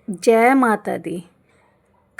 जय माता दी।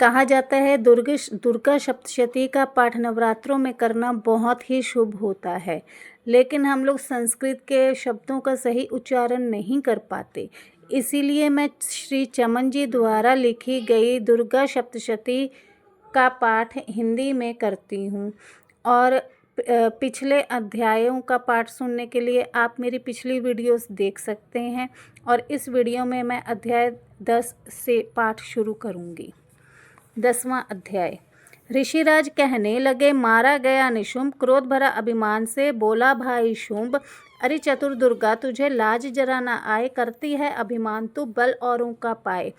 कहा जाता है दुर्गा सप्तशती का पाठ नवरात्रों में करना बहुत ही शुभ होता है, लेकिन हम लोग संस्कृत के शब्दों का सही उच्चारण नहीं कर पाते। इसीलिए मैं श्री चमन जी द्वारा लिखी गई दुर्गा सप्तशती का पाठ हिंदी में करती हूँ। और पिछले अध्यायों का पाठ सुनने के लिए आप मेरी पिछली वीडियोस देख सकते हैं। और इस वीडियो में मैं अध्याय 10 से पाठ शुरू करूँगी। 10वां अध्याय। ऋषिराज कहने लगे, मारा गया निशुंभ क्रोध भरा अभिमान से बोला, भाई शुंभ, अरे चतुर दुर्गा, तुझे लाज जरा ना आए, करती है अभिमान तू बल औरों का पाए।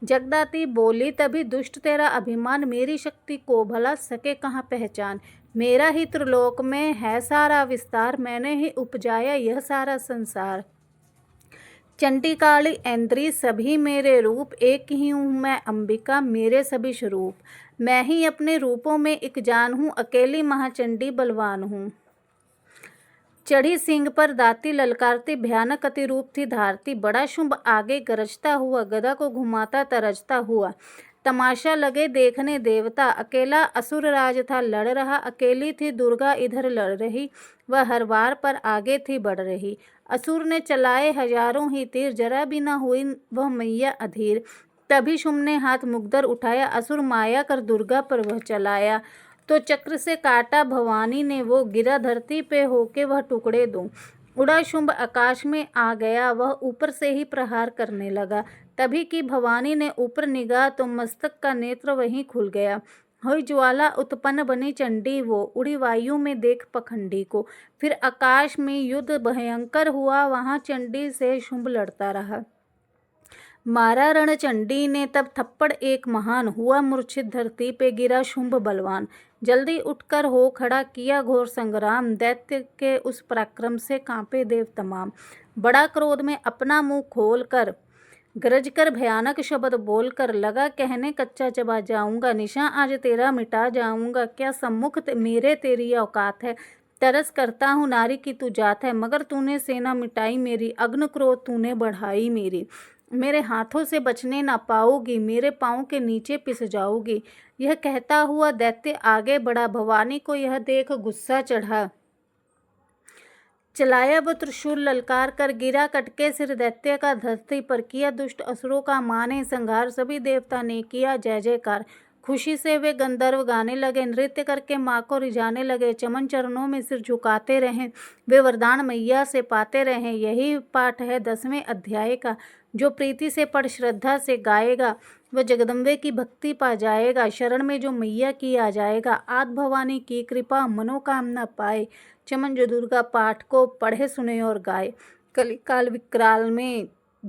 जगदाती बोली, तभी दुष्ट तेरा अभिमान, मेरी शक्ति को भला सके कहाँ पहचान। मेरा ही त्रिलोक में है सारा विस्तार, मैंने ही उपजाया यह सारा संसार। चंडी काली ऐन्द्री सभी मेरे रूप, एक ही हूँ मैं अंबिका मेरे सभी स्वरूप। मैं ही अपने रूपों में एक जान हूँ, अकेली महाचंडी बलवान हूँ। चढ़ी सिंह पर दाती ललकारती, भयानक अति रूप थी धारती। बड़ा शुंभ आगे गरजता हुआ, गदा को घुमाता तरजता हुआ। तमाशा लगे देखने देवता, अकेला असुर राज था लड़ रहा। अकेली थी दुर्गा इधर लड़ रही, वह हर वार पर आगे थी बढ़ रही। असुर ने चलाए हजारों ही तीर, जरा भी न हुई वह मैया अधीर। तभी शुंभ ने हाथ मुकदर उठाया, असुर माया कर दुर्गा पर वह चलाया। तो चक्र से काटा भवानी ने वो, गिरा धरती पे होके वह टुकड़े दो। उड़ा शुंभ आकाश में आ गया, वह ऊपर से ही प्रहार करने लगा। तभी की भवानी ने ऊपर निगाह, तो मस्तक का नेत्र वहीं खुल गया। हुई ज्वाला उत्पन्न बनी चंडी वो, उड़ी वायु में देख पखंडी को। फिर आकाश में युद्ध भयंकर हुआ, वहां चंडी से शुंभ लड़ता रहा। मारा रणचंडी ने तब थप्पड़ एक महान, हुआ मूर्छित धरती पे गिरा शुंभ बलवान। जल्दी उठकर हो खड़ा किया घोर संग्राम, दैत्य के उस पराक्रम से कांपे देव तमाम। बड़ा क्रोध में अपना मुंह खोल कर, गरज कर भयानक शब्द बोलकर, लगा कहने कच्चा चबा जाऊंगा, निशान आज तेरा मिटा जाऊंगा। क्या सम्मुख मेरे तेरी औकात है, तरस करता हूँ नारी की तू जात है। मगर तूने सेना मिटाई मेरी, अग्नि क्रोध तूने बढ़ाई मेरी। मेरे हाथों से बचने ना पाओगी, मेरे पाँव के नीचे पिस जाओगी। यह कहता हुआ दैत्य आगे बढ़ा, भवानी को यह देख गुस्सा चढ़ा। चलाया वो त्रिशूल ललकार कर, गिरा कटके सिर दैत्य का धरती पर। किया दुष्ट असुरों का माने संहार, सभी देवता ने किया जय जयकार। खुशी से वे गंधर्व गाने लगे, नृत्य करके माँ को रिझाने लगे। चमन चरणों में सिर झुकाते रहें, वे वरदान मैया से पाते रहें। यही पाठ है 10वें अध्याय का। जो प्रीति से पढ़ श्रद्धा से गाएगा, वह जगदम्बे की भक्ति पा जाएगा। शरण में जो मैया की आ जाएगा, आद भवानी की कृपा मनोकामना पाए। चमन जो दुर्गा पाठ को पढ़े सुने और गाए, कलिकाल विकराल में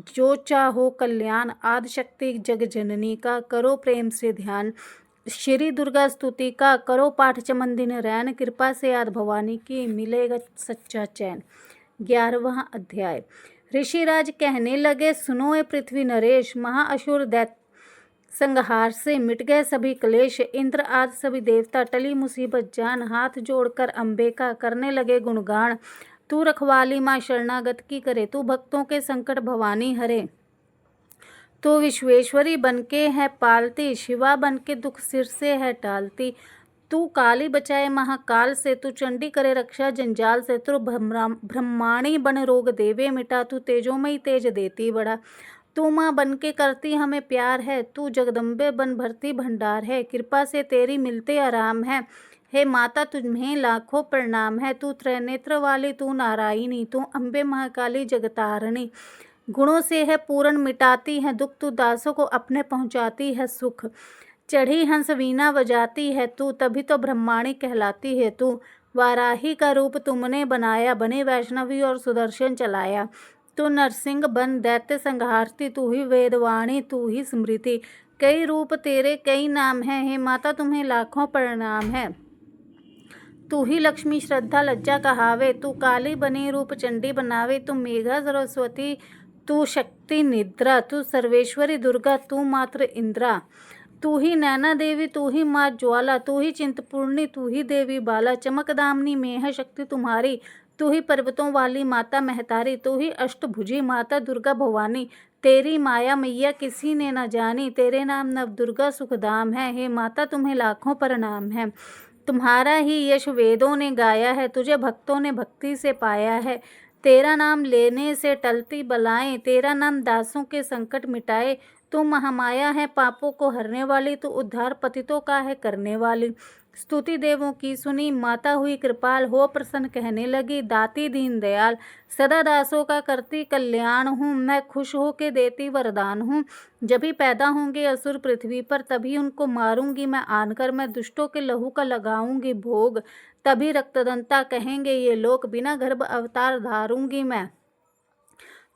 जो चाहो कल्याण। आदि शक्ति जग जननी का करो प्रेम से ध्यान, श्री दुर्गा स्तुति का करो पाठ चमन दिन रैन। कृपा से आद भवानी की मिलेगा सच्चा चैन। 11वां अध्याय। ऋषिराज कहने लगे, सुनो ए पृथ्वी नरेश, महाअसुर दैत्य संहार से मिट गए सभी क्लेश। इंद्र आदि सभी देवता टली मुसीबत जान, हाथ जोड़कर अम्बे का करने लगे गुणगान। तू रखवाली माँ शरणागत की करे, तू भक्तों के संकट भवानी हरे। तू विश्वेश्वरी बनके है पालती, शिवा बनके दुख सिर से है टालती। तू काली बचाए महाकाल से, तू चंडी करे रक्षा जंजाल से। तू ब्रह्माणी बन रोग देवे मिटा, तू तेजोमयी तेज देती बड़ा। तू माँ बनके करती हमें प्यार है, तू जगदम्बे बन भरती भंडार है। कृपा से तेरी मिलते आराम है, हे माता तुम्हें लाखों प्रणाम है। तू त्रैनेत्र वाली, तू नारायणी, तू अम्बे महाकाली जगतारणी। गुणों से है पूर्ण मिटाती है दुख, तू दासों को अपने पहुँचाती है सुख। चढ़ी हंस वीणा बजाती है तू, तभी तो ब्रह्माणी कहलाती है तू। वाराही का रूप तुमने बनाया, बने वैष्णवी और सुदर्शन चलाया। तू नरसिंह बन दैत्य संहारती, तू ही वेदवाणी तू ही स्मृति। कई रूप तेरे कई नाम हैं, हे माता तुम्हें लाखों प्रणाम है। तू ही लक्ष्मी श्रद्धा लज्जा कहावे, तू काली बनी रूप चंडी बनावे। तू मेघा सरस्वती, तू शक्ति निद्रा, तू सर्वेश्वरी दुर्गा, तू मात्र इंद्रा। तू ही नैना देवी, तू ही माँ ज्वाला, तू ही चिंतपूर्णी, तू ही देवी बाला। चमकदामिनी में है शक्ति तुम्हारी, तू ही पर्वतों वाली माता महतारी। तू ही अष्टभुजी माता दुर्गा भवानी, तेरी माया मैया किसी ने न जानी, तेरे नाम नव दुर्गा सुखधाम है। हे माता तुम्हें लाखों प्रणाम है। तुम्हारा ही यश वेदों ने गाया है, तुझे भक्तों ने भक्ति से पाया है। तेरा नाम लेने से टलती बलाएं, तेरा नाम दासों के संकट मिटाए। तू महामाया है पापों को हरने वाली, तू उद्धार पतितों का है करने वाली। स्तुति देवों की सुनी, माता हुई कृपाल, हो प्रसन्न कहने लगी दाती दीन दयाल। सदा दासों का करती कल्याण हूँ, मैं खुश हो के देती वरदान हूँ। जब भी पैदा होंगे असुर पृथ्वी पर, तभी उनको मारूंगी मैं आनकर, मैं दुष्टों के लहू का लगाऊंगी भोग। तभी रक्तदंता कहेंगे ये लोग, बिना गर्भ अवतार धारूंगी मैं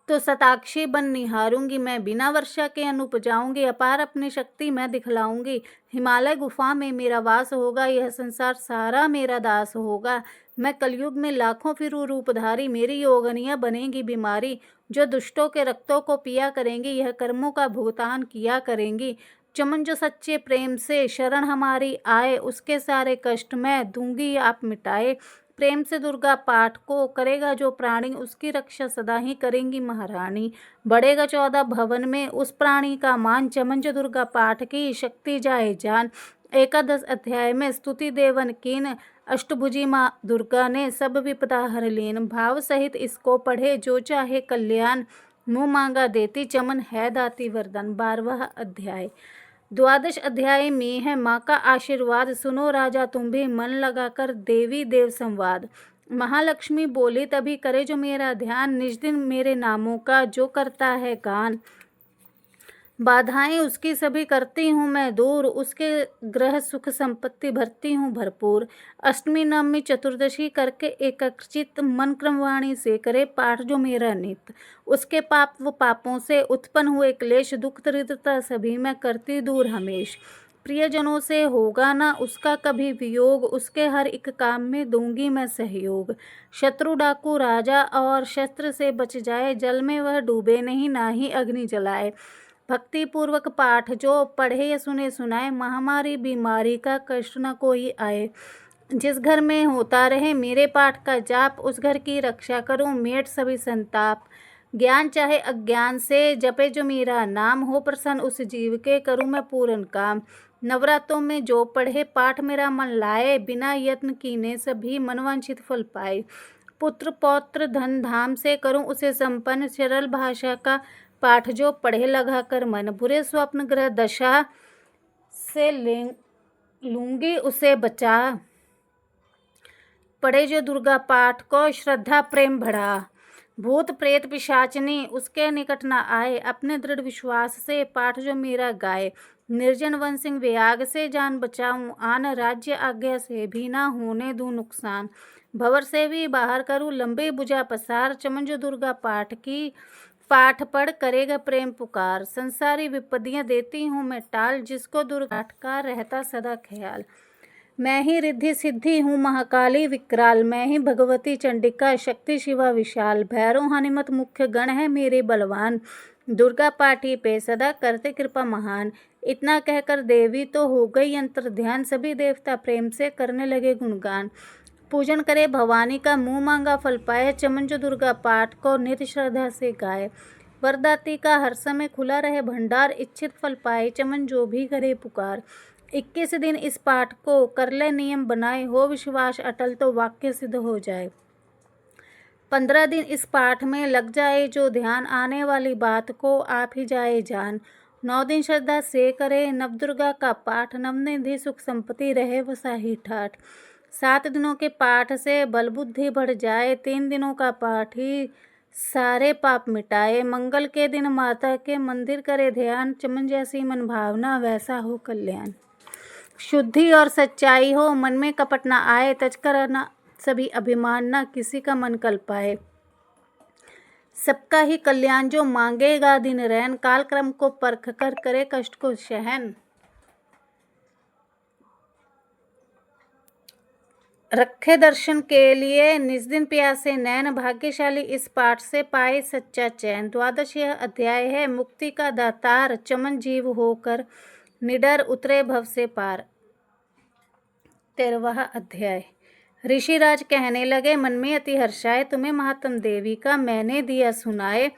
तो शताक्षी बन निहारूंगी मैं। बिना वर्षा के अन्न उपजाऊंगी, अपार अपनी शक्ति मैं दिखलाऊंगी। हिमालय गुफा में मेरा वास होगा, यह संसार सारा मेरा दास होगा। मैं कलयुग में लाखों फिरूं रूपधारी, मेरी योगनियाँ बनेंगी बीमारी। जो दुष्टों के रक्तों को पिया करेंगी, यह कर्मों का भुगतान किया करेंगी। चमन जो सच्चे प्रेम से शरण हमारी आए, उसके सारे कष्ट मैं दूंगी आप मिटाए। प्रेम से दुर्गा पाठ को करेगा जो प्राणी, उसकी रक्षा सदा ही करेंगी महारानी। बढ़ेगा 14 भवन में उस प्राणी का मान, चमन जो दुर्गा पाठ की शक्ति जाए जान। एकादश अध्याय में स्तुति देवन कीन, अष्टभुजी माँ दुर्गा ने सब विपदा हर लीन। भाव सहित इसको पढ़े जो चाहे कल्याण, मुँह मांगा देती चमन है दाती वरदान। 12वां अध्याय। द्वादश अध्याय में है माँ का आशीर्वाद, सुनो राजा तुम भी मन लगाकर देवी देव संवाद। महालक्ष्मी बोली तभी करे जो मेरा ध्यान, निज दिन मेरे नामों का जो करता है गान। बाधाएं उसकी सभी करती हूँ मैं दूर, उसके ग्रह सुख संपत्ति भरती हूँ भरपूर। अष्टमी नवमी चतुर्दशी करके एकाग्रचित्त मन क्रमवाणी से करे पाठ जो मेरा नित्य। उसके पाप व पापों से उत्पन्न हुए क्लेश, दुख दरिद्रता सभी मैं करती दूर हमेश। प्रियजनों से होगा ना उसका कभी वियोग, उसके हर एक काम में दूंगी मैं सहयोग। शत्रु डाकू राजा और शस्त्र से बच जाए, जल में वह डूबे नहीं ना ही अग्नि जलाए। भक्ति पूर्वक पाठ जो पढ़े या सुने सुनाए, महामारी बीमारी का कष्ट न कोई आए। जिस घर में होता रहे मेरे पाठ का जाप, उस घर की रक्षा करूं मेट सभी संताप। ज्ञान चाहे अज्ञान से जपे जो मेरा नाम, हो प्रसन्न उस जीव के करूं मैं पूर्ण काम। नवरात्रों में जो पढ़े पाठ मेरा मन लाए, बिना यत्न कीने सभी मनवांछित फल पाए। पुत्र पौत्र धन धाम से करूं उसे संपन्न, सरल भाषा का पाठ जो पढ़े लगा कर मन। बुरे स्वप्न ग्रह दशा से लूंगी उसे बचा, पढ़े जो दुर्गा पाठ को श्रद्धा प्रेम बढ़ा। भूत प्रेत पिशाचनी उसके निकट न आए, अपने दृढ़ विश्वास से पाठ जो मेरा गाए। निर्जन वन सिंह व्याग से जान बचाऊं, आन राज्य आज्ञा से भी ना होने दूं नुकसान। भंवर से भी बाहर करूं लंबे भुजा पसार, चमन जो दुर्गा पाठ की पाठ पढ़ करेगा प्रेम पुकार। संसारी विपदियां देती हूँ मैं टाल, जिसको दुर्गा पाठ का रहता सदा ख्याल। मैं ही रिद्धि सिद्धि हूँ महाकाली विकराल, मैं ही भगवती चंडिका शक्ति शिवा विशाल। भैरव हनुमत मुख्य गण है मेरे बलवान, दुर्गा पाठी पे सदा करते कृपा महान। इतना कहकर देवी तो हो गई अंतर ध्यान, सभी देवता प्रेम से करने लगे गुणगान। पूजन करे भवानी का मुँह मांगा फल पाए, चमन जो दुर्गा पाठ को नित्य श्रद्धा से गाए। वरदाती का हर समय खुला रहे भंडार, इच्छित फल पाए चमन जो भी करे पुकार। 21 दिन इस पाठ को कर ले नियम बनाए, हो विश्वास अटल तो वाक्य सिद्ध हो जाए। 15 दिन इस पाठ में लग जाए जो ध्यान, आने वाली बात को आप ही जाए जान। 9 दिन श्रद्धा से करे नवदुर्गा का पाठ, नवनिधि सुख संपत्ति रहे वसाही ठाठ। 7 दिनों के पाठ से बल बुद्धि बढ़ जाए, 3 दिनों का पाठ ही सारे पाप मिटाए। मंगल के दिन माता के मंदिर करे ध्यान, चमन जैसी मन भावना वैसा हो कल्याण। शुद्धि और सच्चाई हो मन में कपट ना आए, तज कर न सभी अभिमान ना किसी का मन कल पाए। सबका ही कल्याण जो मांगेगा दिन रैन, काल क्रम को परख कर करे कष्ट को सहन। रखे दर्शन के लिए निज दिन प्यासे नैन, भाग्यशाली इस पाठ से पाए सच्चा चैन। 12वां यह अध्याय है मुक्ति का दातार, चमन जीव होकर निडर उतरे भव से पार। 13वां अध्याय। ऋषिराज कहने लगे मन में अति हर्षाए, तुम्हें महात्म देवी का मैंने दिया सुनाए।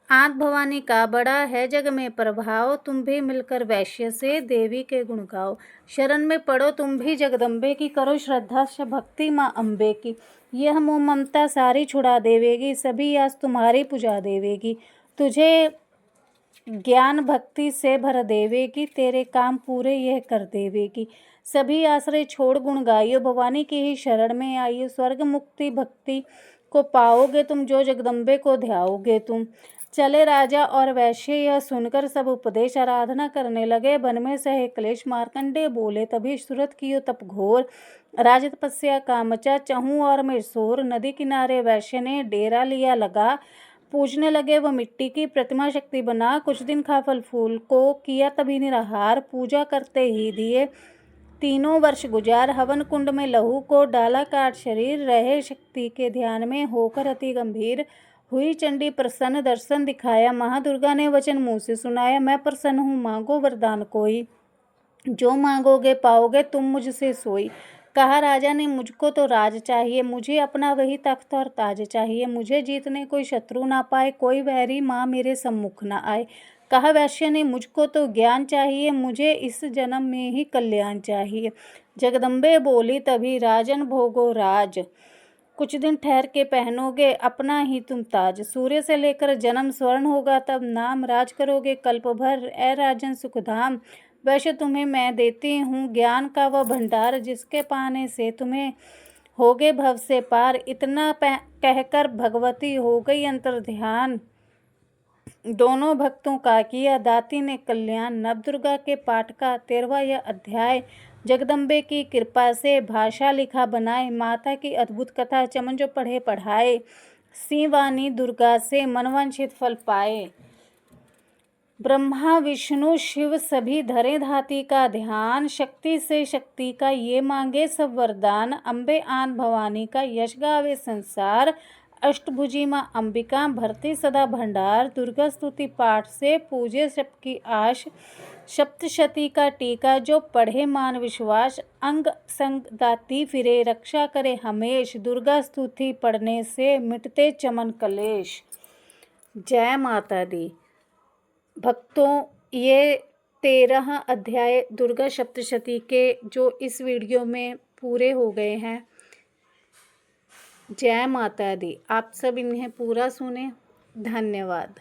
आंत भवानी का बड़ा है जग में प्रभाव, तुम भी मिलकर वैश्य से देवी के गुण गाओ। शरण में पड़ो तुम भी जगदम्बे की, करो श्रद्धा से भक्ति माँ अम्बे की। यह मोह ममता सारी छुड़ा देवेगी, सभी आस तुम्हारी पुजा देवेगी। तुझे ज्ञान भक्ति से भर देवेगी, तेरे काम पूरे यह कर देवेगी। सभी आश्रय छोड़ गुण गाइयो, भवानी की ही शरण में आइयो। स्वर्ग मुक्ति भक्ति को पाओगे तुम, जो जगदम्बे को ध्याओगे तुम। चले राजा और वैश्य यह सुनकर सब उपदेश, आराधना करने लगे वन में सहे क्लेश। मार्कंडेय बोले तभी सुरत कियो तप घोर, राज तपस्या का मचा चहूँ और में शोर। नदी किनारे वैश्य ने डेरा लिया लगा, पूजने लगे वह मिट्टी की प्रतिमा शक्ति बना। कुछ दिन खा फल फूल को, किया तभी निराहार, पूजा करते ही दिए 3 वर्ष गुजार। हवन कुंड में लहू को डाला काट शरीर, रहे शक्ति के ध्यान में होकर अति गंभीर। हुई चंडी प्रसन्न, दर्शन दिखाया, महादुर्गा ने वचन मुँह से सुनाया। मैं प्रसन्न हूँ, मांगो वरदान कोई, जो मांगोगे पाओगे तुम मुझसे सोई। कहा राजा ने मुझको तो राज चाहिए, मुझे अपना वही तख्त और ताज चाहिए। मुझे जीतने कोई शत्रु ना पाए, कोई वैरी माँ मेरे सम्मुख ना आए। कहा वैश्य ने मुझको तो ज्ञान चाहिए, मुझे इस जन्म में ही कल्याण चाहिए। जगदम्बे बोली तभी राजन भोगो राज, कुछ दिन ठहर के पहनोगे अपना ही तुम ताज। सूर्य से लेकर जन्म स्वर्ण होगा तब नाम, राज करोगे कल्प भर ए राजन सुखधाम। वैसे तुम्हें मैं देती हूँ ज्ञान का वह भंडार, जिसके पाने से तुम्हें होगे भव से पार। इतना कहकर भगवती हो गई अंतर ध्यान, दोनों भक्तों का किया दाती ने कल्याण। नवदुर्गा के पाठ का 13वां यह अध्याय, जगदम्बे की कृपा से भाषा लिखा बनाए। माता की अद्भुत कथा चमन जो पढ़े पढ़ाए, सिंहवानी दुर्गा से मनवांछित फल पाए। ब्रह्मा विष्णु शिव सभी धरे धाती का ध्यान, शक्ति से शक्ति का ये मांगे सब वरदान। अम्बे आन भवानी का यश गावे संसार, अष्टभुजी माँ अंबिका भरती सदा भंडार। दुर्गा स्तुति पाठ से पूजे सबकी आश, सप्तशती का टीका जो पढ़े मान विश्वास। अंग संग दाती फिरे रक्षा करे हमेश, दुर्गा स्तुति पढ़ने से मिटते चमन कलेश। जय माता दी। भक्तों, ये 13 अध्याय दुर्गा सप्तशती के जो इस वीडियो में पूरे हो गए हैं। जय माता दी। आप सब इन्हें पूरा सुने। धन्यवाद।